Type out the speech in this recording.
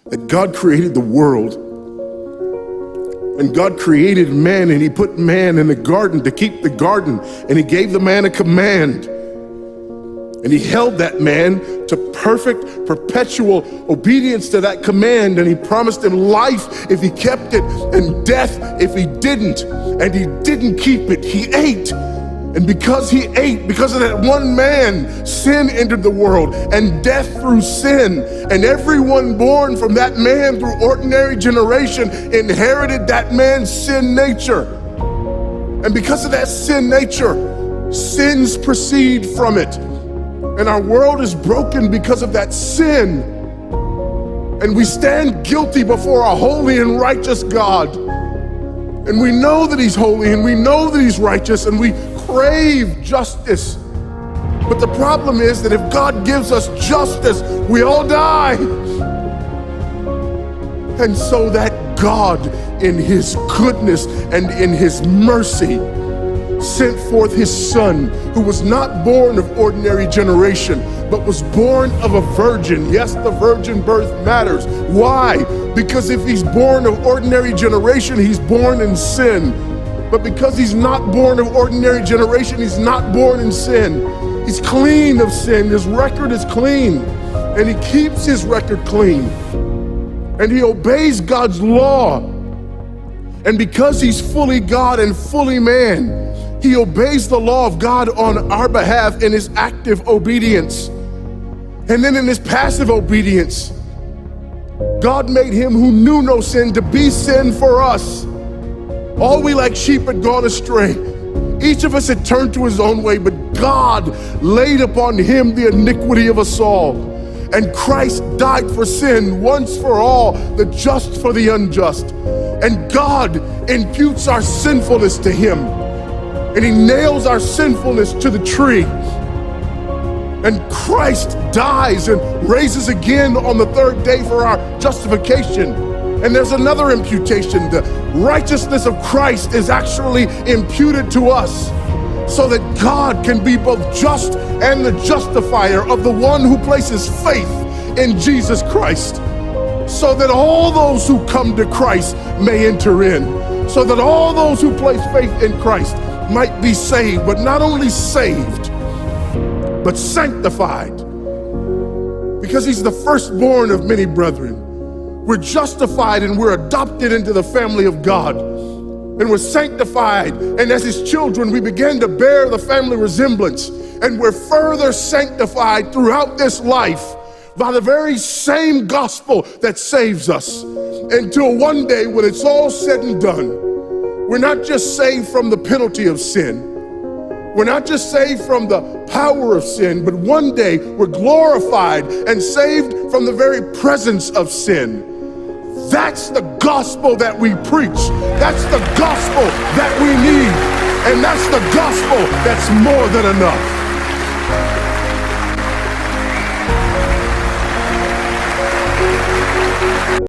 that God created the world, and God created man, and he put man in the garden to keep the garden, and he gave the man a command, and he held that man to perfect, perpetual obedience to that command, and he promised him life if he kept it and death if he didn't, and he didn't keep it. He ate. And because he ate, because of that one man, sin entered the world and death through sin. And everyone born from that man through ordinary generation inherited that man's sin nature. And because of that sin nature, sins proceed from it. And our world is broken because of that sin. And we stand guilty before a holy and righteous God. And we know that he's holy and we know that he's righteous, and we crave justice. But the problem is that if God gives us justice, we all die. And so that God, in his goodness and in his mercy, sent forth his son, who was not born of ordinary generation, but was born of a virgin. Yes, the virgin birth matters. Why? Because if he's born of ordinary generation, he's born in sin. But because he's not born of ordinary generation, he's not born in sin. He's clean of sin. His record is clean, and he keeps his record clean. And he obeys God's law. And because he's fully God and fully man, he obeys the law of God on our behalf in his active obedience. And then in his passive obedience, God made him who knew no sin to be sin for us. All we like sheep had gone astray. Each of us had turned to his own way, but God laid upon him the iniquity of us all. And Christ died for sin once for all, the just for the unjust. And God imputes our sinfulness to him. And he nails our sinfulness to the tree. And Christ dies and raises again on the third day for our justification. And there's another imputation. The righteousness of Christ is actually imputed to us, so that God can be both just and the justifier of the one who places faith in Jesus Christ, so that all those who come to Christ may enter in, so that all those who place faith in Christ might be saved, but not only saved, but sanctified, because he's the firstborn of many brethren. We're justified and we're adopted into the family of God, and we're sanctified, and as his children we begin to bear the family resemblance, and we're further sanctified throughout this life by the very same gospel that saves us, until one day when it's all said and done, we're not just saved from the penalty of sin, we're not just saved from the power of sin, but one day we're glorified and saved from the very presence of sin. That's the gospel that we preach. That's the gospel that we need. And that's the gospel that's more than enough.